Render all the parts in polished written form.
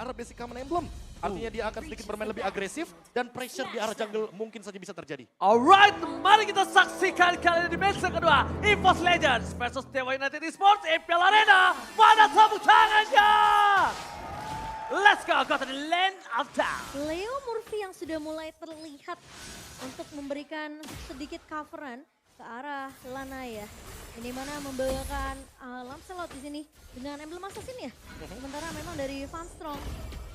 arah basic common emblem. Artinya dia akan sedikit bermain lebih agresif dan pressure di arah jungle mungkin saja bisa terjadi. Alright, mari kita saksikan kali ini di match kedua. EVOS Legends versus Dewa United Esports EPL Arena. Mana tepuk tangannya? Let's go to the land of town. Leo Murphy yang sudah mulai terlihat untuk memberikan sedikit coveran ke arah Lanaya. Ini mana membawakan Lancelot di sini dengan emblem assassin ya. Sementara memang dari Van Strong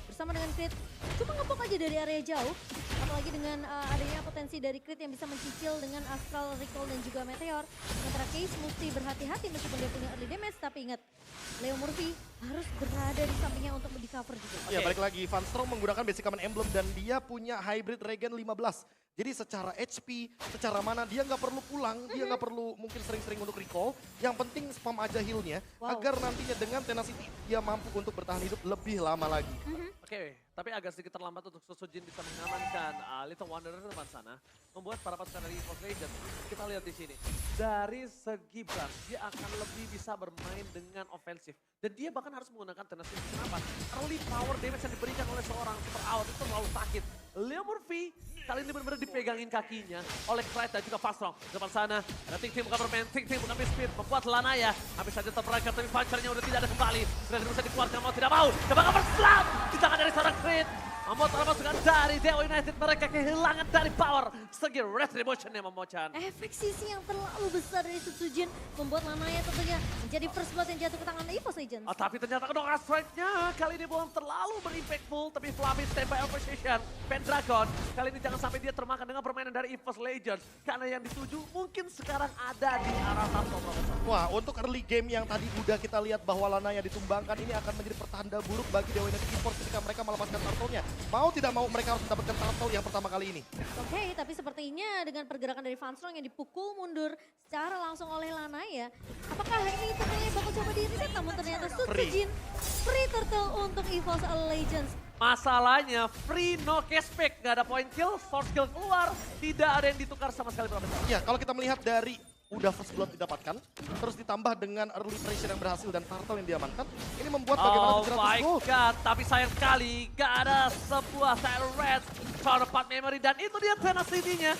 bersama dengan Crit cuma ngepok aja dari area jauh. Apalagi dengan adanya potensi dari Crit yang bisa mencicil dengan Astral Recall dan juga Meteor. Sementara Case mesti berhati-hati meskipun dia punya early damage, tapi ingat Leo Murphy harus berada di sampingnya untuk di cover juga. Ya balik lagi, Van Strong menggunakan basic common emblem dan dia punya hybrid regen 15. Jadi secara HP, secara mana dia nggak perlu pulang, dia nggak perlu mungkin sering-sering untuk recall. Yang penting spam aja healnya agar nantinya dengan tenacity dia mampu untuk bertahan hidup lebih lama lagi. Oke, tapi agak sedikit terlambat untuk Susujin bisa mengamankan Little Wanderer di depan sana. Membuat para pasukan dari EVOS Legends, kita lihat di sini. Dari segi Brand, dia akan lebih bisa bermain dengan ofensif. Dan dia bahkan harus menggunakan tenacity. Kenapa? Early power damage yang diberikan oleh seorang super out itu terlalu sakit. Leo Murphy kali ini benar-benar dipegangin kakinya oleh Clyde dan juga Van Strong. Di depan sana ada Ting Ting bukan bermain, Ting Ting bukan speed, membuat Lanaya habis saja terperangkap tapi punchernya udah tidak ada kembali. Sudah bisa dikeluarkan mau tidak mau, coba cover slam di tangan dari seorang Crit. Membuat para pasukan dari Dewa United mereka kehilangan dari power. Segi retribution yang memocan. Efek sisi yang terlalu besar dari Sutsujin membuat Lanaya tentunya menjadi first blood yang jatuh ke tangan EVOS Legends. Tapi ternyata kedua strike-nya kali ini belum terlalu berimpactful. Tapi Flavis standby on position. Pendragon kali ini jangan sampai dia termakan dengan permainan dari EVOS Legends. Karena yang dituju mungkin sekarang ada di arah Tarto, Profesor. Wah, untuk early game yang tadi udah kita lihat bahwa Lanaya ditumbangkan, ini akan menjadi pertanda buruk bagi Dewa United Esports ketika mereka melepaskan turtle-nya. Mau tidak mau mereka harus mendapatkan turtle yang pertama kali ini. Oke, tapi sepertinya dengan pergerakan dari Van Strong yang dipukul mundur secara langsung oleh Lanaya, apakah ini tentunya bakal coba di-reset? Namun ternyata Sutsujin free turtle untuk EVOS Legends. Masalahnya free no cashback, gak ada point kill, source kill keluar, tidak ada yang ditukar sama sekali, Profesor. Ya, kalau kita melihat dari udah first blood didapatkan, terus ditambah dengan early pressure yang berhasil dan turtle yang diamankan, ini membuat bagaimana Oh my god, tapi sayang sekali gak ada sebuah Silent Red, counterpart memory, dan itu dia tenacity-nya.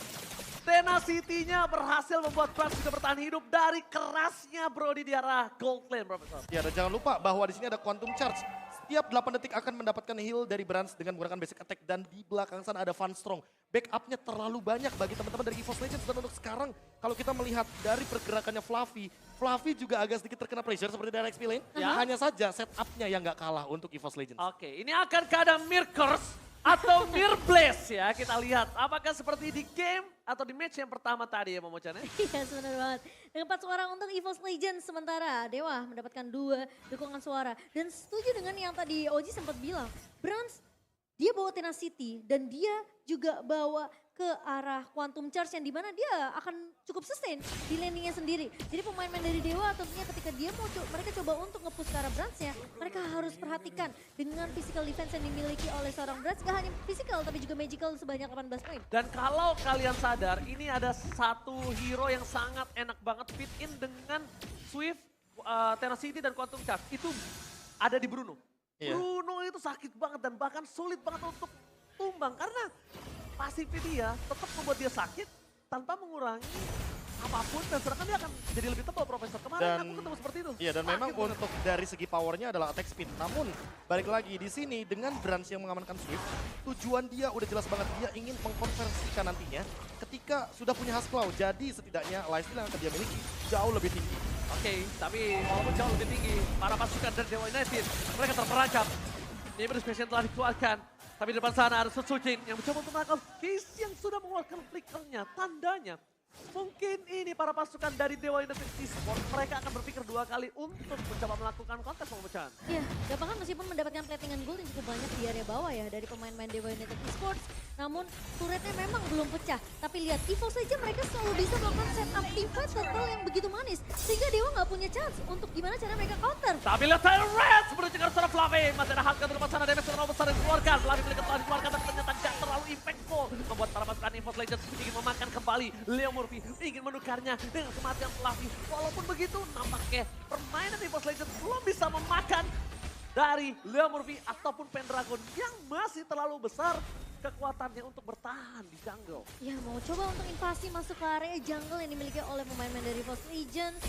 Tenacity-nya berhasil membuat Brand juga bertahan hidup dari kerasnya Brody di arah gold lane, Profesor. Ya, dan jangan lupa bahwa di sini ada quantum charge. Setiap 8 detik akan mendapatkan heal dari Brands dengan menggunakan basic attack, dan di belakang sana ada Van Strong. Backupnya terlalu banyak bagi teman-teman dari EVOS Legends, dan untuk sekarang kalau kita melihat dari pergerakannya Fluffy juga agak sedikit terkena pressure seperti dari XP Lane. Hanya saja setupnya yang nggak kalah untuk EVOS Legends. Oke, ini akan keadaan Mirkers atau Mirblaze ya, kita lihat. Apakah seperti di game atau di match yang pertama tadi ya, Momo-chan ya? Iya, benar banget. Dengan 4 suara untuk EVOS Legends, sementara Dewa mendapatkan 2 dukungan suara. Dan setuju dengan yang tadi Oji sempat bilang, Browns dia bawa Tenacity dan dia juga bawa ke arah Quantum Charge yang dimana dia akan cukup sustain di landingnya sendiri. Jadi pemain-pemain dari Dewa tentunya ketika dia mau mereka coba untuk nge-push ke arah Brands-nya, mereka harus perhatikan dengan physical defense yang dimiliki oleh seorang Brands, gak hanya physical tapi juga magical sebanyak 18 poin. Dan kalau kalian sadar, ini ada satu hero yang sangat enak banget fit in dengan Swift, Tenacity dan Quantum Charge. Itu ada di Bruno. Bruno itu sakit banget dan bahkan sulit banget untuk tumbang karena pasifnya dia tetap membuat dia sakit tanpa mengurangi apapun, dan sedangkan dia akan jadi lebih tebal, Profesor. Kemarin aku ketemu seperti itu. Iya, dan memang untuk dari segi powernya adalah attack speed. Namun balik lagi di sini dengan Brands yang mengamankan Swift, tujuan dia udah jelas banget, dia ingin mengkonversikan nantinya ketika sudah punya Hasclaw. Jadi setidaknya lifesteal yang akan dia miliki jauh lebih tinggi. Oke, tapi walaupun jauh lebih tinggi, para pasukan dari Dewa United mereka terperangkap. Neighbor Special telah dikeluarkan. Tapi di depan sana ada Sutsujin yang mencoba untuk menangkap Case yang sudah mengeluarkan flickernya. Tandanya mungkin ini para pasukan dari Dewa United Esports mereka akan berpikir 2 kali untuk mencoba melakukan kontes pemecahan. Iya, Gapangan meskipun mendapatkan platingan gold yang cukup banyak di area bawah ya dari pemain-pemain Dewa United Esports. Namun turretnya memang belum pecah. Tapi lihat EVOS saja mereka selalu bisa melakukan setup defense turtle yang begitu manis. Sehingga Dewa nggak punya chance untuk gimana cara mereka counter. Tapi lihat Tyler Red seperti juga seorang Flavi. Masih ada Hakan di depan sana, damage terlalu besar yang dikeluarkan. Flavi milik telah dikeluarkan tapi ternyata gak terlalu impactful. Membuat para pasukan EVOS Legends ingin memakan kembali Leo Murphy. Ingin menukarnya dengan kematian Flavi. Walaupun begitu nampaknya permainan EVOS Legends belum bisa memakan dari Leo Murphy ataupun Pendragon yang masih terlalu besar kekuatannya untuk bertahan di jungle. Ya mau coba untuk invasi masuk ke area jungle yang dimiliki oleh pemain-pemain dari Force Legends,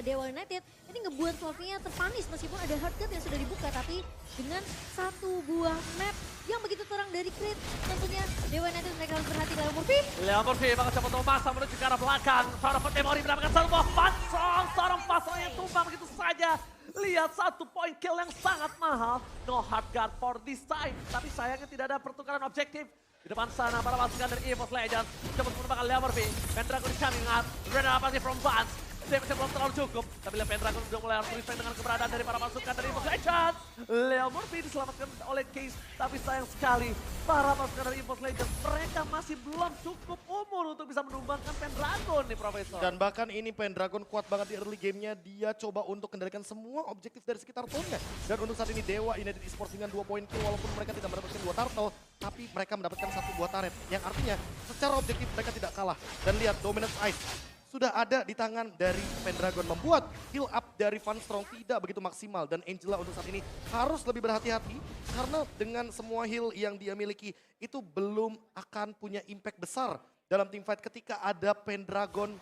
Dewa United. Ini ngebuat Fluffy-nya terpanis meskipun ada hard cut yang sudah dibuka, tapi dengan satu buah map yang begitu terang dari Creed, tentunya Dewa United mereka harus berhati Leo Murphy. Leo Murphy bakal coba memaksa menuju ke arah belakang. Seorang Memory mendapatkan satu buah pansong, seorang pasang yang tumbang begitu saja. Lihat satu point kill yang sangat mahal. No hard guard for this time. Tapi sayangnya tidak ada pertukaran objektif. Di depan sana para pasukan dari EVOS Legends. Coba menemukan Leo Murphy. Pendragon coming up. Rena apa sih from Vance. Damage belum terlalu cukup. Tapi lihat Pendragon sudah mulai harus respect dengan keberadaan dari para pasukan dari EVOS Legends. Leo Murphy diselamatkan oleh Case. Tapi sayang sekali. Para pasukan dari EVOS Legends. Mereka masih belum cukup umur untuk bisa menumbangkan Pendragon nih Profesor. Dan bahkan ini Pendragon kuat banget di early gamenya. Dia coba untuk kendalikan semua objektif dari sekitar tone-nya. Dan untuk saat ini Dewa United Esports dengan 2 poin kill walaupun mereka tidak mendapatkan 2 turtle. Tapi mereka mendapatkan 1 buah turret. Yang artinya secara objektif mereka tidak kalah. Dan lihat Dominance Ice sudah ada di tangan dari Pendragon. Membuat heal up dari Van Strong tidak begitu maksimal. Dan Angela untuk saat ini harus lebih berhati-hati. Karena dengan semua heal yang dia miliki itu belum akan punya impact besar dalam teamfight ketika ada Pendragon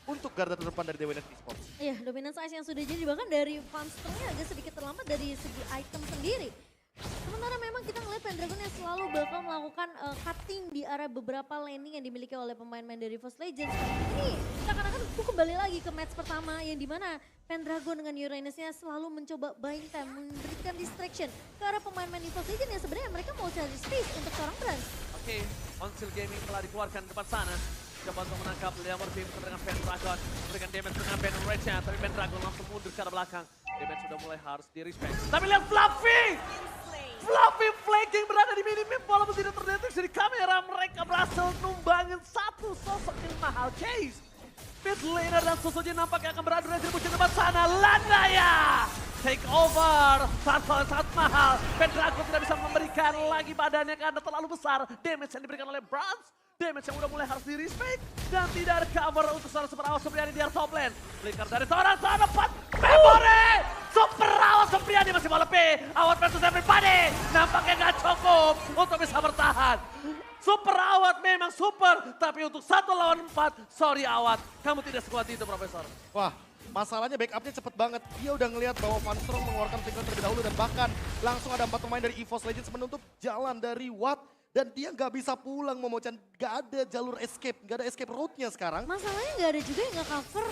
untuk garda terdepan dari Dewa United Esports. Iya, dominance ice yang sudah jadi bahkan dari Funstrong-nya agak sedikit terlambat dari segi item sendiri. Sementara memang kita ngeliat Pendragon yang selalu bakal melakukan cutting di arah beberapa laning yang dimiliki oleh pemain-pemain dari Force Legends. Ini seakan-akan kembali lagi ke match pertama yang dimana Pendragon dengan Uranus-nya selalu mencoba buying time, memberikan distraction ke arah pemain-pemain di Force Legends yang sebenarnya mereka mau cari space untuk seorang Brand. Oke, Onsil Gaming telah dikeluarkan di depan sana. Coba untuk menangkap Leo Murphy dengan Pendragon. Berikan damage dengan Ben Rage-nya, tapi Pendragon langsung mundur ke arah belakang. Damage sudah mulai harus di-respect. Tapi lihat Fluffy! Fluffy flanking berada di minimap walaupun tidak terdeteksi di kamera. Mereka berhasil numbangin satu sosok yang mahal. Case, mid laner dan Sosojin nampaknya akan beradu retribusi depan sana. Lanaya! Take over, turtle sangat mahal. Pendragon tidak bisa memberikan lagi badannya karena terlalu besar. Damage yang diberikan oleh Brans. Damage yang udah mulai harus di-respect. Dan tidak ada cover untuk seorang Super Awas Supriyadi di top lane. Flicker dari seorang dapat Memory! Super Awas Supriyadi masih mau lebih. Awat versus everybody. Nampaknya gak cukup untuk bisa bertahan. Super Awat memang super. Tapi untuk 1 lawan 4, sorry Awat. Kamu tidak sekuat itu Profesor. Wah, masalahnya backupnya cepet banget. Dia udah ngelihat bahwa Van Strong mengeluarkan flicker terlebih dahulu dan bahkan langsung ada 4 pemain dari EVOS Legends menutup jalan dari Watt. Dan dia nggak bisa pulang Momochan, nggak ada jalur escape, nggak ada escape route-nya sekarang. Masalahnya nggak ada juga yang nge-cover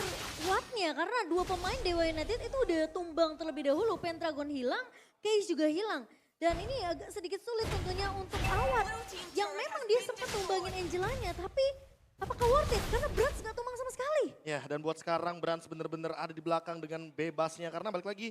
Watt-nya karena 2 pemain Dewa United itu udah tumbang terlebih dahulu. Pendragon hilang, Case juga hilang. Dan ini agak sedikit sulit tentunya untuk Awat yang memang dia sempat tumbangin Angelanya, tapi apakah worth it? Karena Brans nggak tumbang sama sekali. Ya, dan buat sekarang Brans bener-bener ada di belakang dengan bebasnya. Karena balik lagi,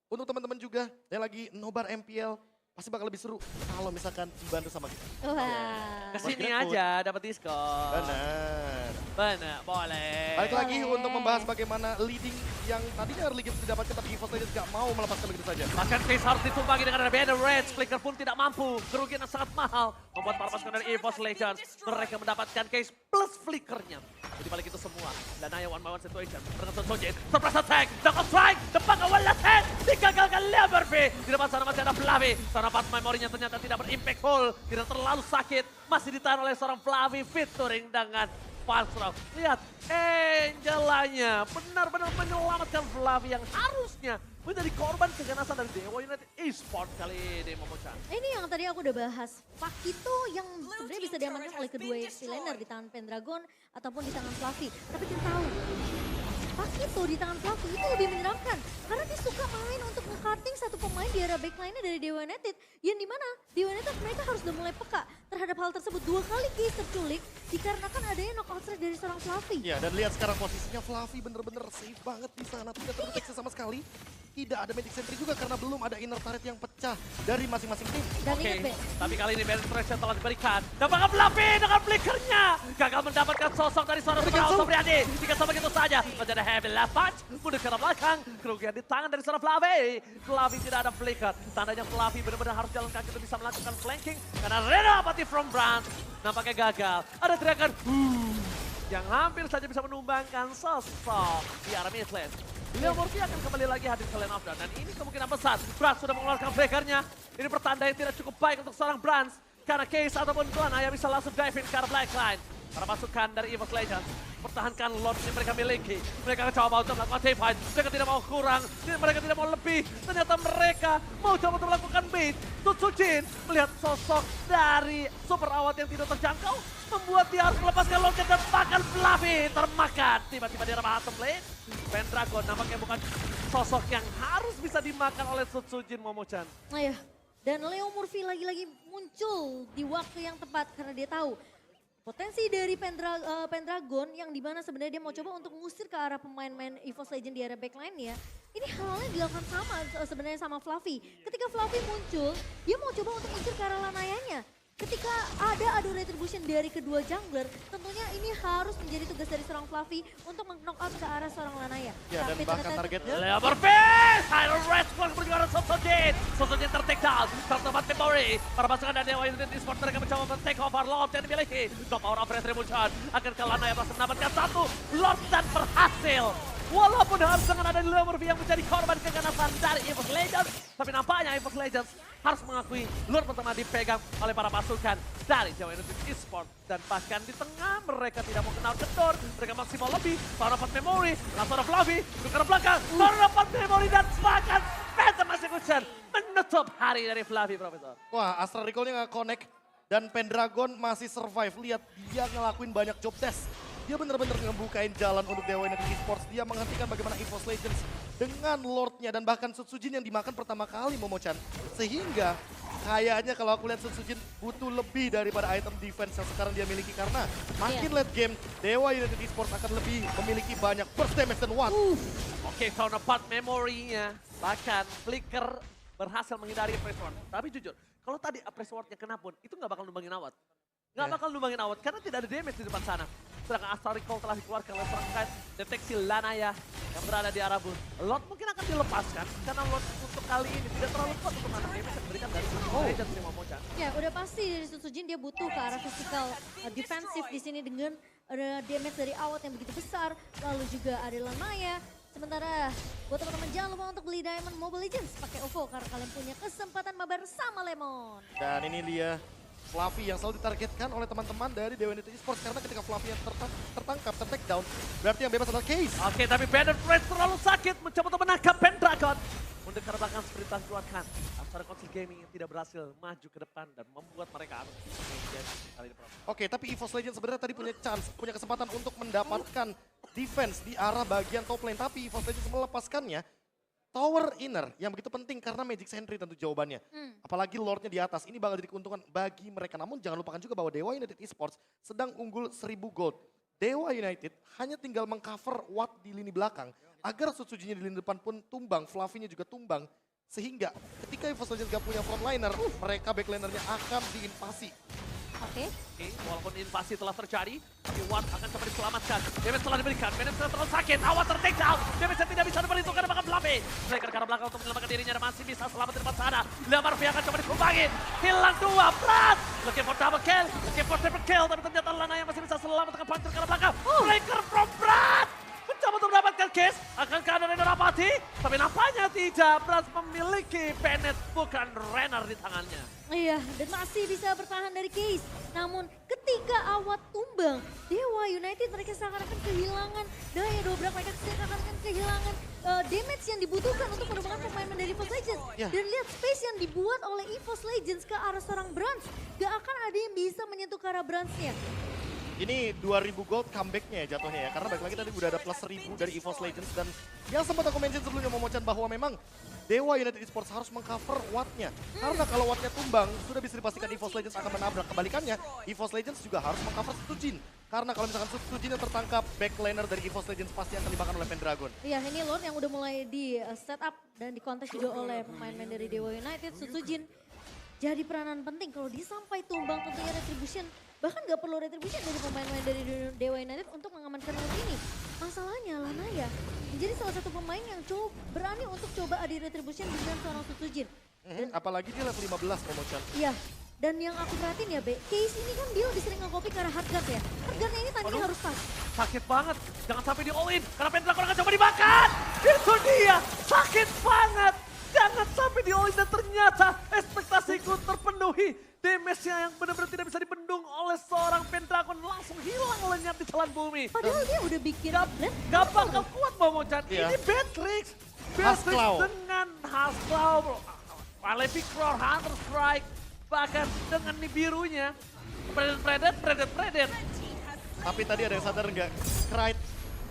untuk teman-teman juga yang lagi nobar MPL, pasti bakal lebih seru kalau misalkan dibantu sama kita. Wah. Kesini aja dapat diskon. Benar. Benar, boleh. Balik lagi Boleh. untuk membahas bagaimana leading yang tadinya early game didapatkan tapi EVOS Legends gak mau melepaskan begitu saja. Bahkan Case harus ditumpangi dengan ada Banner Rage. Flicker pun tidak mampu. Kerugian yang sangat mahal. Membuat para pasukan dari EVOS Legends. Mereka mendapatkan Case plus flickernya. Jadi balik itu semua. Lanaya one by one situation. Dengan Sojin. Surprise attack. Double strike. Depan awal attack. Digagalkan Leo Murphy. Di depan sana masih ada Flavi. Seorang pas memorinya ternyata tidak berimpactful. Tidak terlalu sakit. Masih ditahan oleh seorang Flavi featuring dengan Falstrong. Lihat Angelanya benar-benar menyelamatkan Flavi yang harusnya menjadi korban keganasan dari Dewa United Esports kali ini Momochan. Ini yang tadi aku udah bahas. Pakito yang sebenarnya bisa diamankan oleh kedua XP laner di tangan Pendragon ataupun di tangan Fluffy. Tapi kita tahu, Pakito di tangan Fluffy itu lebih menyeramkan. Karena dia suka main untuk nge-cutting satu pemain di area backline-nya dari Dewa United. Yang dimana Dewa United mereka harus udah mulai peka terhadap hal tersebut. 2 kali Case terculik dikarenakan adanya knockout strike dari seorang Fluffy. Ya, dan lihat sekarang posisinya Fluffy bener-bener safe banget di sana. Tidak terdeteksi sama sekali. Tidak ada Magic Sentry juga karena belum ada inner turret yang pecah dari masing-masing tim. Dan Oke, ingat Be, tapi kali ini Banner Rage telah diberikan. Dapatkan Fluffy dengan flickernya. Gagal mendapatkan sosok dari seorang Super Supriyadi. Dikasih begitu saja. Masih ada heavy left punch. Mundur ke arah belakang. Kerugian di tangan dari seorang Fluffy. Fluffy tidak ada flicker. Tandanya Fluffy benar-benar harus jalan kaki untuk bisa melakukan flanking. Karena Renopati from Brand nampaknya gagal. Ada teriakan yang hampir saja bisa menumbangkan sosok di arah mid lane. Leo Murphy akan kembali lagi hadir ke lane of dan ini kemungkinan besar Brans sudah mengeluarkan flickernya. Ini pertanda yang tidak cukup baik untuk seorang Brans karena Case ataupun Lana yang bisa langsung dive in ke arah Blackline. Para pasukan dari EVOS Legends pertahankan Lord yang mereka miliki. Mereka coba untuk melakukan T-Fight. Mereka tidak mau kurang, mereka tidak mau lebih. Ternyata mereka mau coba untuk melakukan beat. Tutsujin melihat sosok dari super awat yang tidak terjangkau membuat dia harus melepaskan Lordnya dan bahkan Fluffy termakan. Tiba-tiba di arah bottom lane. Pendragon nampaknya bukan sosok yang harus bisa dimakan oleh Tutsujin, Momo-chan. Iya, dan Leo Murphy lagi-lagi muncul di waktu yang tepat karena dia tahu potensi dari Pendragon yang dimana sebenarnya dia mau coba untuk mengusir ke arah pemain-pemain EVOS Legend di area backline ya. Ini halnya dilakukan sama sebenarnya sama Fluffy. Ketika Fluffy muncul, dia mau coba untuk usir ke arah Lanayanya. Ketika ada adu retribution dari kedua jungler, tentunya ini harus menjadi tugas dari seorang Fluffy untuk meng-knock out ke arah seorang Lanaya. Ya, dan bahkan targetnya Leo Murphy! Silent Red Squad berjuara Sosojin! Sosojin ter-take down, tertempat Memory. Para pasukan dari Dewa United Esports mereka mencoba men-take over Lord yang dimiliki. The power of retribution akan ke Lanaya berhasil mendapatkan satu Lord dan berhasil. Walaupun harus dengan ada Leo Murphy yang menjadi korban keganasan dari EVOS Legends. Tapi nampaknya EVOS Legends harus mengakui Lord pertama dipegang oleh para pasukan dari Dewa United Esports. Dan bahkan di tengah mereka tidak mau kenal kendor. Mereka masih mau lebih. Power of Memory, langsung ada Fluffy, ke belakang. Power of Memory dan bahkan Phantom Execution menutup hari dari Fluffy, Profesor. Wah, Astral Recall-nya nggak connect. Dan Pendragon masih survive. Lihat, dia ngelakuin banyak job test. Dia benar-benar ngebukain jalan untuk Dewa United Esports. Dia menghentikan bagaimana EVOS Legends dengan Lordnya dan bahkan Sutsujin yang dimakan pertama kali, Momo-chan. Sehingga kayaknya kalau aku lihat Sutsujin butuh lebih daripada item defense yang sekarang dia miliki. Karena makin late game, Dewa United Esports akan lebih memiliki banyak burst damage dan watt. Oke, counterpart memorinya. Bahkan Flicker berhasil menghindari Press Ward. Tapi jujur, kalau tadi Press Ward-nya kena pun, itu nggak bakal numbangin awat. Nggak bakal numbangin awat karena tidak ada damage di depan sana. Sedangkan Astral Recall telah dikeluarkan oleh perangkat deteksi Lanaya yang berada di arah booth. Lot mungkin akan dilepaskan karena Lot untuk kali ini tidak terlalu kuat untuk menahan damage yang diberikan dari Legends nih, Momo-chan. Ya, udah pasti dari Sutsujin dia butuh ke arah physical defensif di sini dengan damage dari awat yang begitu besar. Lalu juga ada Lanaya. Sementara buat teman-teman jangan lupa untuk beli Diamond Mobile Legends pakai OVO karena kalian punya kesempatan mabar sama Lemon. Dan ini dia Fluffy yang selalu ditargetkan oleh teman-teman dari Dewa United Esports. Karena ketika Fluffy yang tertangkap, ter-take down, berarti yang bebas adalah Case. Oke, tapi Bandit Friends terlalu sakit mencoba untuk menangkap Pendragon. Untuk ke belakang seperti keluarkan. Astral Council Gaming yang tidak berhasil maju ke depan dan membuat mereka harus menjadi kali ini. Oke, tapi EVOS Legends sebenarnya tadi punya chance, punya kesempatan untuk mendapatkan defense di arah bagian top lane. Tapi EVOS Legends melepaskannya. Tower inner yang begitu penting karena Magic Sentry tentu jawabannya. Apalagi Lordnya di atas, ini bakal jadi keuntungan bagi mereka. Namun jangan lupakan juga bahwa Dewa United Esports sedang unggul 1000 gold. Dewa United hanya tinggal mengcover Watt di lini belakang. Agar Sutsujinya di lini depan pun tumbang, Fluffy-nya juga tumbang. Sehingga ketika EVOS Legends gak punya frontliner, mereka backlinernya akan diinvasi. Oke. Walaupun invasi telah terjadi, tapi Watt akan coba diselamatkan. Damage telah diberikan, Damage telah terlalu sakit, Awat ter-take down. Damage tidak bisa diperhitungkan bahkan Fluffy. Mereka ke arah belakang untuk menyelamatkan dirinya dan masih bisa selamat di depan sana. Leo Murphy akan coba dikumbangin. Hilang dua, Brad. Looking for double kill, looking for triple kill. Tapi ternyata Lana yang masih bisa selamat dengan puncher ke arah belakang. Breaker from Brad. Mencoba untuk mendapatkan case, akankah ada Renner Apathy? Tapi nampaknya tidak, Brad memiliki Bennett bukan Renner di tangannya. Iya, dan masih bisa bertahan dari Case. Namun ketika Awat tumbang, Dewa United mereka seakan-akan kehilangan daya dobrak, mereka seakan-akan kehilangan damage yang dibutuhkan untuk menemukan pemain dari EVOS Legends. Dan lihat space yang dibuat oleh EVOS Legends ke arah seorang Brans. Gak akan ada yang bisa menyentuh ke arah Bransnya. Ini 2000 gold comeback-nya ya jatuhnya ya. Karena balik lagi tadi udah ada plus 1000 dari EVOS Legends. Dan yang sempat aku mention sebelumnya Momo-chan bahwa memang Dewa United Esports harus mengcover Watt-nya. Karena kalau Watt-nya tumbang, sudah bisa dipastikan EVOS Legends akan menabrak. Kebalikannya, EVOS Legends juga harus mengcover Sutsujin. Karena kalau misalkan Sutsujin yang tertangkap, backliner dari EVOS Legends pasti akan dimakan oleh Pendragon. Iya, ini Lord yang udah mulai di setup dan dikontes juga oleh pemain-pemain dari Dewa United. Sutsujin jadi peranan penting kalau dia sampai tumbang tentunya retribution. Bahkan gak perlu retribution dari pemain-pemain dari Dewa United untuk mengamankan Lord ini. Masalahnya Lanaya menjadi salah satu pemain yang berani untuk coba adi retribution dengan seorang Sutsujin. Apalagi dia level 15 Momo-chan. Iya, dan yang aku perhatiin ya Be, Case ini kan dia lebih sering nge-copy ke arah hardguard ya. Hardguardnya ini timingnya harus pas. Sakit banget, jangan sampai di all in, karena Pendragon akan coba dimakan. Itu dia, sakit banget. Jangan sampai di all-in dan ternyata ekspektasiku terpenuhi. Damage-nya yang benar-benar tidak bisa dibendung oleh seorang Pendragon langsung hilang lenyap di telan bumi. Padahal dia udah bikin blend. Gak bakal kuat Momochan. Iya. Ini Beatrix. Hasclaw. Dengan Hasclaw. Malefic Roar, Hunter Strike. Bahkan dengan nih birunya. Predet. Tapi tadi ada yang sadar nggak? Krite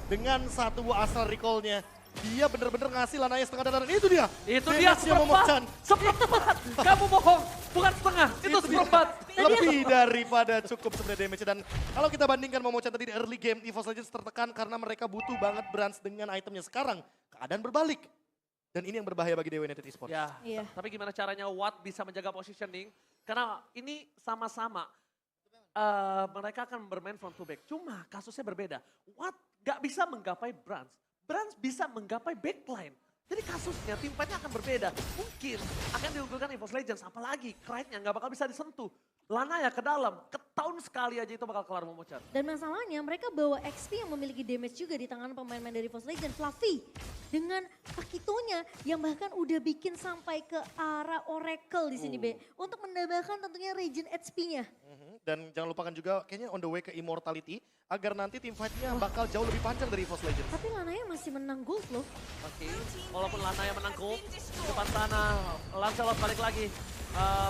dengan satu asal recall-nya. Dia bener-bener ngasih Lanaya setengah dadaran. Itu dia. Itu dia Damage-nya Momochan. seperempat. Kamu bohong, bukan setengah, itu seperempat. Lebih daripada cukup sebenarnya damage. Dan kalau kita bandingkan Momochan tadi di early game, EVOS Legends tertekan karena mereka butuh banget Brans dengan itemnya. Sekarang keadaan berbalik. Dan ini yang berbahaya bagi Dewa United Esports. Ya, Iya. tapi gimana caranya Watt bisa menjaga positioning? Karena ini sama-sama mereka akan bermain front to back. Cuma kasusnya berbeda. Watt gak bisa menggapai Brans. Brans bisa menggapai backline. Jadi kasusnya tim fight-nya akan berbeda. Mungkin akan diunggulkan EVOS Legends. Apalagi Krite-nya gak bakal bisa disentuh. Lanaya ke dalam, ketahuan sekali aja itu bakal kelar Momochan. Dan masalahnya mereka bawa XP yang memiliki damage juga di tangan pemain-pemain dari EVOS Legends. Fluffy dengan Pakitonya yang bahkan udah bikin sampai ke arah Oracle di sini Be. Untuk menambahkan tentunya regen HP-nya. Dan jangan lupakan juga kayaknya on the way ke Immortality. Agar nanti tim fight-nya bakal jauh lebih panjang dari EVOS Legends. Tapi Lanaya masih menang gold loh. Oke, walaupun Lanaya menang gold, depan sana Lancelot balik lagi.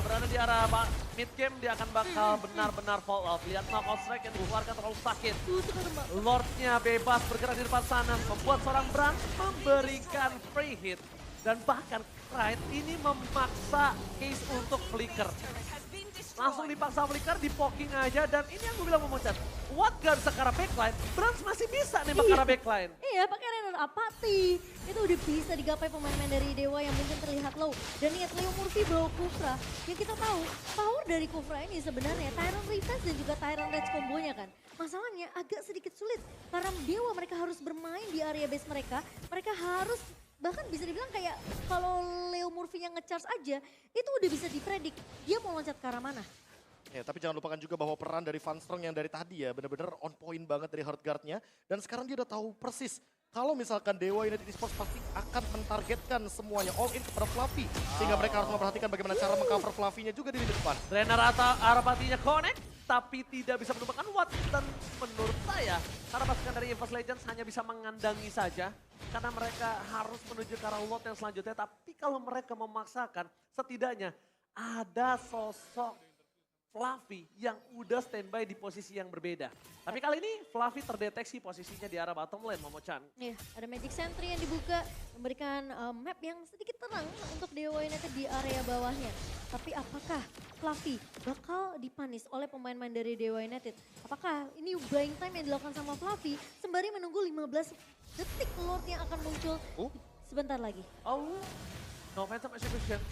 Berada di arah mid game, dia akan bakal benar-benar fall off. Lihat knockout strike yang dikeluarkan terlalu sakit. Lordnya bebas bergerak di depan sana, membuat seorang Bran memberikan free hit. Dan bahkan Krite ini memaksa Case untuk flicker. Langsung dipaksa flicker, di-poking aja, dan ini yang gue bilang Momochan. Watt gak bisa ke arah backline, Brans masih bisa nembak ke arah backline. Iya, pakai Renner Apathy. Itu udah bisa digapai pemain-pemain dari Dewa yang mungkin terlihat low. Dan lihat Leo Murphy bawa Kufra. Yang kita tahu, power dari Kufra ini sebenarnya Tyrant Reverse dan juga Tyrant Rage kombonya kan. Masalahnya agak sedikit sulit. Karena Dewa mereka harus bermain di area base mereka. Mereka harus bahkan bisa dibilang kayak kalau Leo Murphy yang nge-charge aja, itu udah bisa dipredik dia mau loncat ke arah mana. Ya, tapi jangan lupakan juga bahwa peran dari Van Strong yang dari tadi ya benar-benar on point banget dari hard guard-nya. Dan sekarang dia udah tahu persis kalau misalkan Dewa United Esports pasti akan mentargetkan semuanya all in kepada Fluffy. Sehingga mereka harus memperhatikan bagaimana cara mengcover Fluffy-nya juga di lini depan. Renner atau Arapatinya connect, tapi tidak bisa menumbangkan Watt. Dan menurut saya, para pasukan dari EVOS Legends hanya bisa mengandangi saja. Karena mereka harus menuju ke arah lot yang selanjutnya. Tapi kalau mereka memaksakan, setidaknya ada sosok Fluffy yang udah standby di posisi yang berbeda. Tapi kali ini Fluffy terdeteksi posisinya di arah bottom lane, Momochan. Iya, ada Magic Sentry yang dibuka, memberikan map yang sedikit terang untuk Dewa United di area bawahnya. Tapi apakah Fluffy bakal dipanis oleh pemain-pemain dari Dewa United? Apakah ini buying time yang dilakukan sama Fluffy sembari menunggu 15 detik Lord yang akan muncul sebentar lagi? Oh, no phantom execution.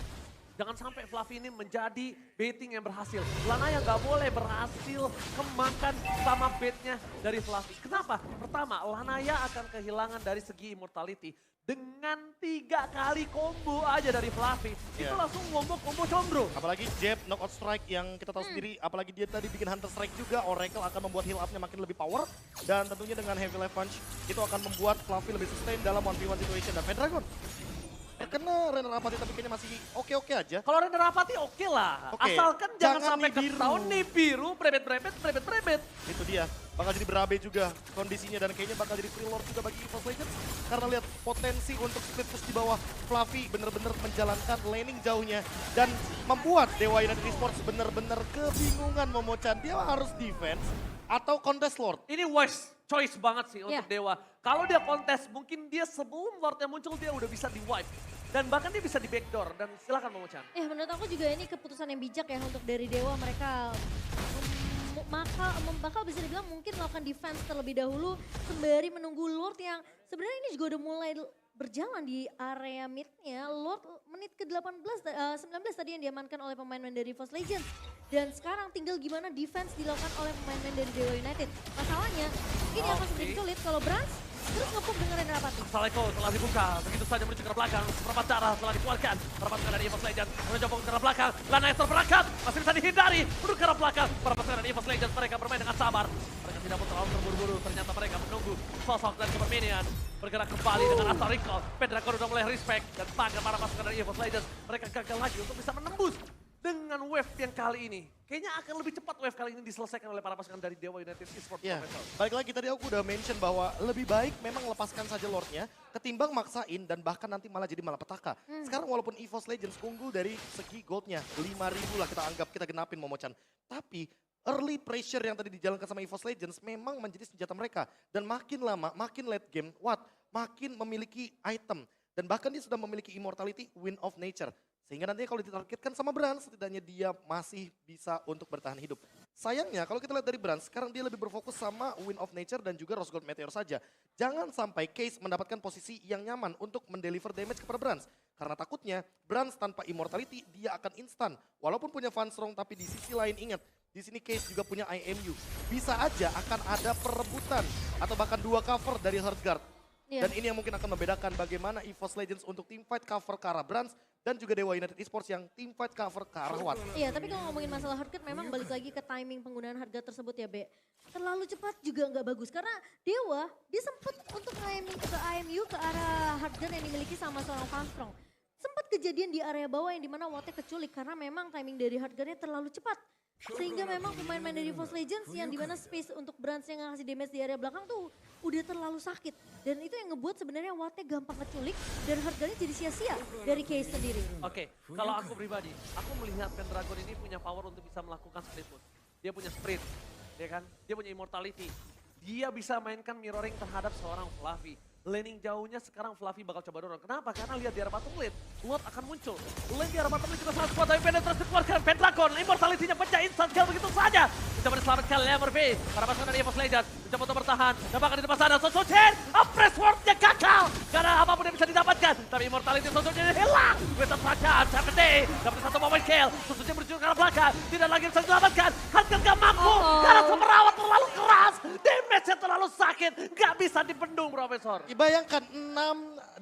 Jangan sampai Fluffy ini menjadi baiting yang berhasil. Lanaya nggak boleh berhasil kemakan sama baitnya dari Fluffy. Kenapa? Pertama, Lanaya akan kehilangan dari segi immortality. Dengan 3 kali combo aja dari Fluffy, itu langsung combo combro. Apalagi jab, knockout strike yang kita tahu sendiri, apalagi dia tadi bikin hunter strike juga, Oracle akan membuat heal up-nya makin lebih power. Dan tentunya dengan heavy life punch, itu akan membuat Fluffy lebih sustain dalam 1v1 situation. Dan Pendragon terkena Renner Apathy tapi kayaknya masih oke-oke aja. Kalau Renner Apathy oke lah, Oke, asalkan jangan sampai nih biru. ketahuan nih biru, brebet. Itu dia, bakal jadi berabe juga kondisinya dan kayaknya bakal jadi free lord juga bagi EVOS Legends. Karena lihat potensi untuk split push di bawah Fluffy bener-bener menjalankan laning jauhnya. Dan membuat Dewa United Esports bener-bener kebingungan Momochan. Dia harus defense atau contest lord. Ini wise choice banget sih untuk Dewa. Kalau dia kontes, mungkin dia sebelum Lordnya muncul dia udah bisa di-wipe. Dan bahkan dia bisa di backdoor. Dan silakan Momochan. Menurut aku juga ini keputusan yang bijak ya untuk dari Dewa. Mereka bakal bisa dibilang mungkin melakukan defense terlebih dahulu sembari menunggu Lord yang sebenarnya ini juga udah mulai berjalan di area midnya. Lord menit ke-19 tadi yang diamankan oleh pemain-pemain dari EVOS Legends. Dan sekarang tinggal gimana defense dilakukan oleh pemain-pemain dari Dewa United. Masalahnya ini akan sedikit sulit kalau Brans terus nge-pop dengan Renner Apathy. Saleko telah dibuka, begitu saja menuju ke arah belakang. Seperempat darah telah dikeluarkan. Para pasukan dari EVOS Legends mencoba ke arah belakang. Lanaya terperangkap, masih bisa dihindari. Menuju ke arah belakang. Para pasukan dari EVOS Legends mereka bermain dengan sabar. Mereka tidak pun terlalu terburu-buru, ternyata mereka menunggu sosok dan super minion. bergerak kembali dengan Astar Recall. Pendragon udah mulai respect dan bangga para pasukan dari EVOS Legends. Mereka gagal lagi untuk bisa menembus dengan wave yang kali ini. Kayaknya akan lebih cepat wave kali ini diselesaikan oleh para pasukan dari Dewa United Esports. Ya, Profesor. balik lagi tadi aku udah mention bahwa lebih baik memang lepaskan saja Lordnya ketimbang maksain dan bahkan nanti malah jadi malapetaka. Sekarang walaupun EVOS Legends unggul dari segi goldnya 5.000 lah kita anggap, kita genapin Momochan. Tapi early pressure yang tadi dijalankan sama EVOS Legends memang menjadi senjata mereka. Dan makin lama, makin late game, makin memiliki item. Dan bahkan dia sudah memiliki immortality, Wind of Nature. Sehingga nantinya kalau ditargetkan sama Brans, setidaknya dia masih bisa untuk bertahan hidup. Sayangnya kalau kita lihat dari Brans, sekarang dia lebih berfokus sama Wind of Nature dan juga Rose Gold Meteor saja. Jangan sampai Case mendapatkan posisi yang nyaman untuk mendeliver damage kepada Brans. Karena takutnya Brans tanpa immortality dia akan instan. Walaupun punya Fan Strong tapi di sisi lain ingat, di sini Case juga punya IMU. Bisa aja akan ada perebutan atau bahkan 2 cover dari Heartguard. Dan ini yang mungkin akan membedakan bagaimana EVOS Legends untuk teamfight cover ke arah Brans dan juga Dewa United Esports yang teamfight cover ke arah Watt. Iya, tapi kalau ngomongin masalah Heartguard memang balik lagi ke timing penggunaan Heartguard tersebut ya, Be. Terlalu cepat juga nggak bagus karena Dewa dia sempat untuk IMU ke arah Heartguard yang dimiliki sama seorang Fanstrong. Sempat kejadian di area bawah yang dimana Wattnya keculik karena memang timing dari Heartguardnya terlalu cepat. Sehingga memang pemain-pemain dari EVOS Legends yang dimana space untuk Brans yang ngasih damage di area belakang tuh udah terlalu sakit. Dan itu yang ngebuat sebenarnya Wattnya gampang keculik dan harganya jadi sia-sia dari Case sendiri. Oke, kalau aku pribadi, aku melihat Pendragon ini punya power untuk bisa melakukan split push. Dia punya sprint, ya kan? Dia punya immortality. Dia bisa mainkan mirroring terhadap seorang Fluffy. Laning jauhnya sekarang Fluffy bakal coba dorong. Kenapa? Karena lihat di arah bottom lane, Lord akan muncul. Lane di arah bottom lane juga sangat kuat, tapi penetrasi dikeluarkan. Pendragon, immortality-nya pecah instant kill begitu saja. Mencoba diselamatkan Lemur V. Para pasukan dari EVOS Legends mencoba untuk bertahan. Dan bahkan di depan sana, Sosocen, press ward-nya gagal. Karena apapun yang bisa didapatkan. Tapi immortality Sosocen hilang. With the touchdown, 7D. Dapat satu moment kill. Sosocen menuju ke arah belakang. Tidak lagi bisa diselamatkan. Harkat gak mampu. Karena semerawat terlalu keras. Damage-nya terlalu sakit. Gak bisa dibendung, Profesor. Bayangkan 6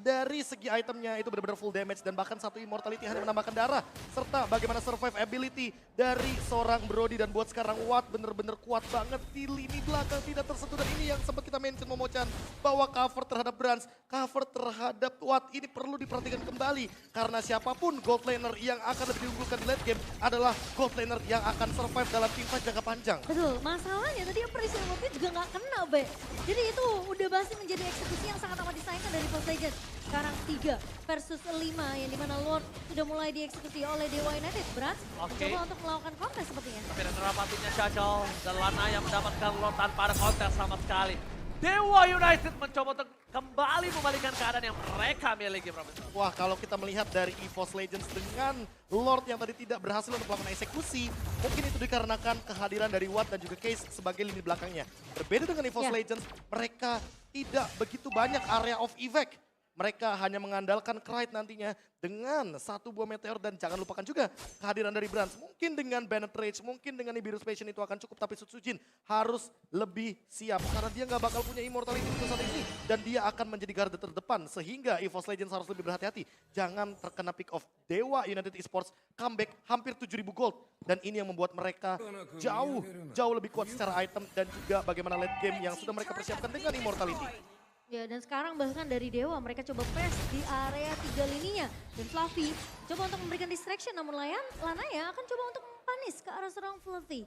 dari segi itemnya itu benar-benar full damage dan bahkan 1 immortality hanya menambahkan darah. Serta bagaimana survive ability dari seorang Brody dan buat sekarang Watt benar-benar kuat banget di lini belakang tidak tersentuh. Dan ini yang sempat kita mention Momochan bahwa cover terhadap Brans, cover terhadap Watt ini perlu diperhatikan kembali. Karena siapapun gold laner yang akan lebih diunggulkan di late game adalah gold laner yang akan survive dalam teamfight jangka panjang. Betul, masalahnya tadi operation Wattnya juga nggak kena, Be. Jadi itu udah pasti menjadi eksekusi yang sangat amat disayangkan dari EVOS Legends. Sekarang 3 versus 5 yang dimana Lord sudah mulai dieksekusi oleh Dewa United. Brans coba untuk melakukan kontes sepertinya. Tapi Renderapatinya gagal dan Lana yang mendapatkan Lord tanpa ada kontes sama sekali. Dewa United mencoba untuk kembali membalikkan keadaan yang mereka miliki, Profesor. Wah, kalau kita melihat dari EVOS Legends dengan Lord yang tadi tidak berhasil untuk melakukan eksekusi, mungkin itu dikarenakan kehadiran dari Watt dan juga Case sebagai lini belakangnya. Berbeda dengan EVOS Legends, mereka tidak begitu banyak area of effect. Mereka hanya mengandalkan Krite nantinya dengan 1 buah meteor dan jangan lupakan juga kehadiran dari Brans. Mungkin dengan Banned Rage, mungkin dengan Nibiru's Passion itu akan cukup, tapi Sutsujin harus lebih siap. Karena dia nggak bakal punya immortality untuk saat ini dan dia akan menjadi garda terdepan. Sehingga EVOS Legends harus lebih berhati-hati. Jangan terkena pick off. Dewa United Esports comeback hampir 7.000 gold. Dan ini yang membuat mereka jauh lebih kuat secara item dan juga bagaimana late game yang sudah mereka persiapkan dengan immortality. Ya, dan sekarang bahkan dari Dewa mereka coba press di area 3 lininya. Dan Fluffy coba untuk memberikan distraction, namun Lana ya akan coba untuk panis ke arah seorang Fluffy.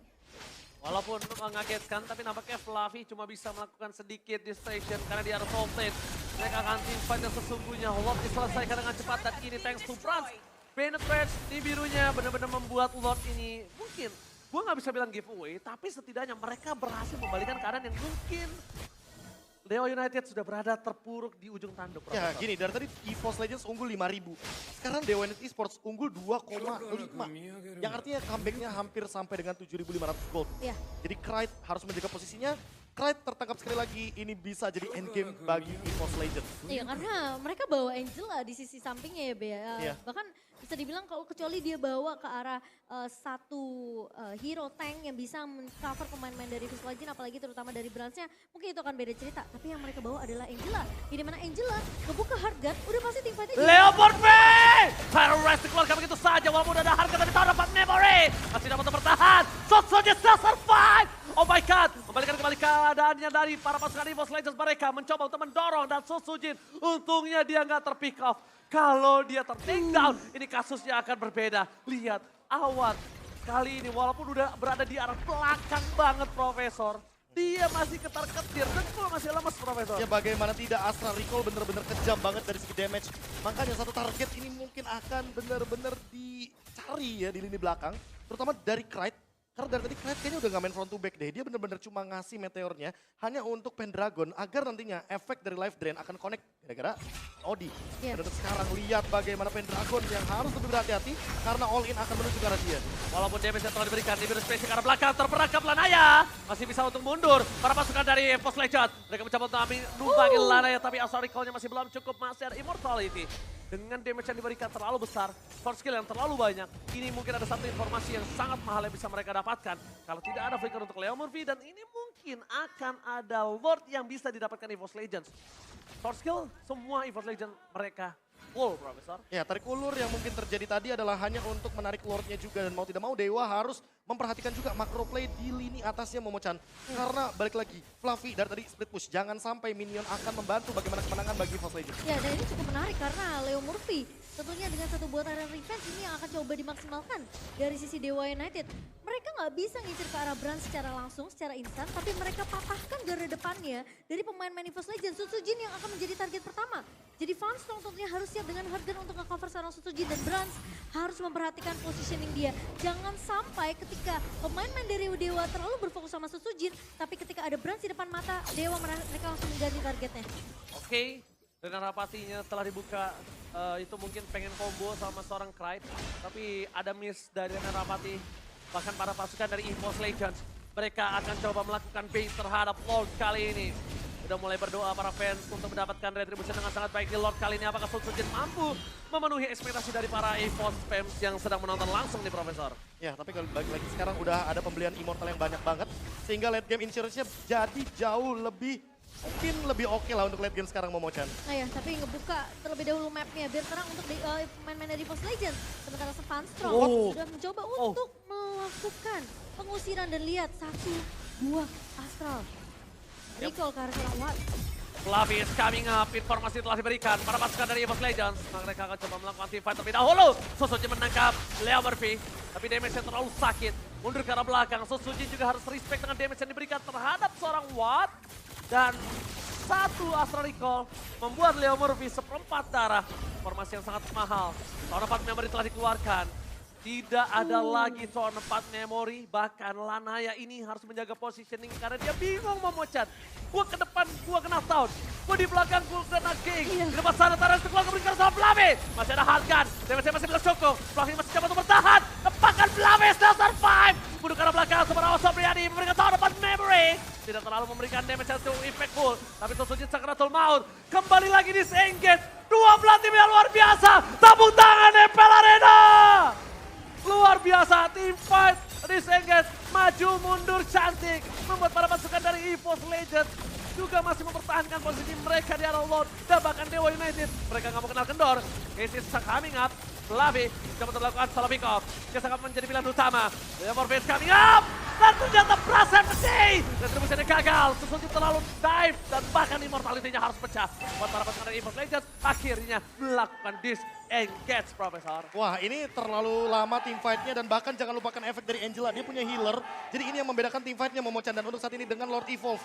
Walaupun mengagetkan, tapi nampaknya Fluffy cuma bisa melakukan sedikit distraction karena dia harus hold lane. Mereka akan teamfight yang sesungguhnya. Lord diselesaikan dengan cepat dan ini thanks to Brans. Penetrate di birunya benar-benar membuat Lord ini mungkin, gue nggak bisa bilang giveaway, tapi setidaknya mereka berhasil membalikan keadaan yang mungkin Dewa United sudah berada terpuruk di ujung tanduk. Ya gini, dari tadi EVOS Legends unggul 5.000. Sekarang Dewa United Esports unggul 2,5. Yang artinya comebacknya hampir sampai dengan 7.500 gold. Ya. Jadi Krite harus menjaga posisinya. Krite tertangkap sekali lagi, ini bisa jadi endgame bagi EVOS Legends. Iya, karena mereka bawa Angela di sisi sampingnya ya, Bea. Iya. Bahkan bisa dibilang kalau kecuali dia bawa ke arah satu hero tank yang bisa cover pemain-pemain dari EVOS Legends, apalagi terutama dari Bransnya, mungkin itu akan beda cerita. Tapi yang mereka bawa adalah Angela. Di mana Angela ngebuka Heartguard, udah pasti teamfightnya Leopard V! Fire Rise dikeluarkan begitu saja, walaupun udah ada harga dari tahun dapat memory. Masih dapat bertahan, Sotsonya still survive! Oh my god, kembalikan kembali kembali keadaannya dari para pasukan EVOS Legends. Mereka mencoba untuk mendorong dan Susujin untungnya dia nggak terpick off. Kalau dia ter-take down, ini kasusnya akan berbeda. Lihat, Awan kali ini walaupun udah berada di arah belakang banget Profesor, dia masih ketar-ketir dan Cool masih lemes Profesor. Ya bagaimana tidak, Astral Recall bener-bener kejam banget dari segi damage. Makanya satu target ini mungkin akan bener-bener dicari ya di lini belakang. Terutama dari Krite. Karena dari tadi Krite kayaknya udah gak main front to back deh. Dia bener-bener cuma ngasih meteornya hanya untuk Pendragon agar nantinya efek dari life drain akan connect gara-gara Odi. Dan untuk sekarang lihat bagaimana Pendragon yang harus lebih berhati-hati karena all in akan menuju ke arah dia. Walaupun damage yang telah diberikan di biru spesial karena belakang terperangkap Lanaya. Masih bisa untuk mundur para pasukan dari EVOS Legends. Mereka mencoba untuk numpangin Lanaya tapi Astral Recall-nya masih belum cukup. Masih ada Immortality. Dengan damage yang diberikan terlalu besar, force skill yang terlalu banyak, ini mungkin ada satu informasi yang sangat mahal yang bisa mereka dapatkan. Kalau tidak ada flicker untuk Leo Murphy, dan ini mungkin akan ada Lord yang bisa didapatkan EVOS Legends. Force skill, semua EVOS Legends mereka full, Profesor. Ya, tarik ulur yang mungkin terjadi tadi adalah hanya untuk menarik Lordnya juga. Dan mau tidak mau Dewa harus memperhatikan juga macro play di lini atasnya Momochan. Karena balik lagi, Fluffy dari tadi split push. Jangan sampai minion akan membantu bagaimana kemenangan bagi EVOS Legends. Ya, dan ini cukup menarik karena Leo Murphy tentunya dengan satu buatan revenge ini yang akan coba dimaksimalkan dari sisi Dewa United. Mereka nggak bisa ngincer ke arah Brand secara langsung, secara instan, tapi mereka patahkan garda depannya dari pemain-pemain EVOS Legends. Susujin yang akan menjadi target pertama. Jadi Funstrong tentunya harus siap dengan Hurricane untuk nge-cover seorang Susujin, dan Brand harus memperhatikan positioning dia. Jangan sampai ketika pemain-pemain dari Dewa terlalu berfokus sama Susujin, tapi ketika ada Brand di depan mata, Dewa mereka langsung mengganti targetnya. Oke, dengan Rapatinya telah dibuka, itu mungkin pengen combo sama seorang Krite, tapi ada miss dari Renan Rapati. Bahkan para pasukan dari EVOS Legends, mereka akan coba melakukan bait terhadap Lord kali ini. Udah mulai berdoa para fans untuk mendapatkan retribution dengan sangat baik di Lord kali ini. Apakah Susujin mampu memenuhi ekspektasi dari para EVOS fans yang sedang menonton langsung nih Profesor? Ya, tapi kalau balik lagi sekarang udah ada pembelian Immortal yang banyak banget. Sehingga late game insurance-nya jadi jauh lebih, mungkin lebih oke lah untuk late game sekarang Momochan. Nah ya, tapi ngebuka terlebih dahulu mapnya biar terang untuk pemain-pemain dari EVOS Legends. Sementara Funstrong sudah mencoba untuk melakukan pengusiran, dan lihat satu buah Astral. Recall ke arah seorang Watt. Fluffy is coming up, informasi telah diberikan para pasukan dari EVOS Legends. Mereka akan coba melakukan team fight terlebih dahulu. Susujin menangkap Leo Murphy, tapi damage-nya terlalu sakit. Mundur ke arah belakang, Susujin juga harus respect dengan damage yang diberikan terhadap seorang Watt. Dan satu Astral Recall membuat Leo Murphy seperempat darah. Informasi yang sangat mahal. Tahun 4 memory telah dikeluarkan. Tidak ada lagi zone 4 memori, bahkan Lanaya ini harus menjaga positioning karena dia bingung Momochan. Gua ke depan, gua kena down. Gua di belakang, gua kena king. Di depan sana, Taras keluar memberikan sama Fluffy. Masih ada Hardgun, damage masih belum cukup. Fluffy masih coba untuk bertahan. Lepaskan Fluffy, still survive. Bunuh ke arah belakang, seorang Osobriani memberikan tahun 4 memory. Tidak terlalu memberikan damage yang cukup impactful. Tapi Susujin Sakratul Maut kembali lagi disengage. Dua belah tim yang luar biasa. Tepuk tangan Nepal Arena. Luar biasa, team fight, disengage, maju mundur cantik. Membuat para pasukan dari EVOS Legends juga masih mempertahankan posisi mereka di arah Lord. Dan bahkan Dewa United, mereka nggak mau kenal kendor. Casey coming up, Fluffy coba melakukan solo pick off. Dia sangat menjadi pilihan utama. Leo Morpheus coming up, dan ternyata Prasepti. Retribusinya gagal, Susujin terlalu dive, dan bahkan immortality-nya harus pecah. Buat para pasukan dari EVOS Legends, akhirnya melakukan disengage, Profesor. Wah, ini terlalu lama team fight-nya, dan bahkan jangan lupakan efek dari Angela. Dia punya healer, jadi ini yang membedakan team fight-nya Momochan. Dan untuk saat ini dengan Lord Evolve,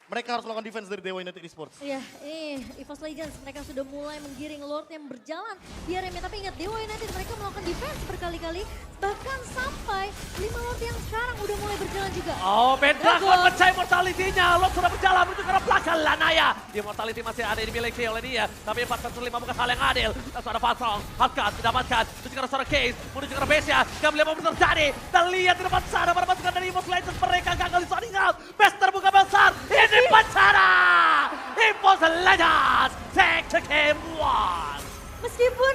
mereka harus melakukan defense dari Dewa United Esports. Iya, ini EVOS Legends mereka sudah mulai menggiring Lord yang berjalan di area meta. Tapi ingat, Dewa United mereka melakukan defense berkali-kali. Bahkan sampai 5 Lord yang sekarang udah mulai berjalan juga. Oh, Pendragon pecah immortality-nya. Lord sudah berjalan menuju ke arah belakang Lanaya. Immortality masih ada dimiliki oleh dia. Tapi 4-5 bukan hal yang adil. Langsung ada Funstrong, Hardcut didapatkan. Menuju ke arah seorang Case, menuju ke arah Besia. Gak melihat apa terjadi. Dan lihat di depan sana para pasukan dari EVOS Legends. Mereka gagal di zoning out. Best terbuka besar. Ini Pacara! EVOS Legends take to game 1. Meskipun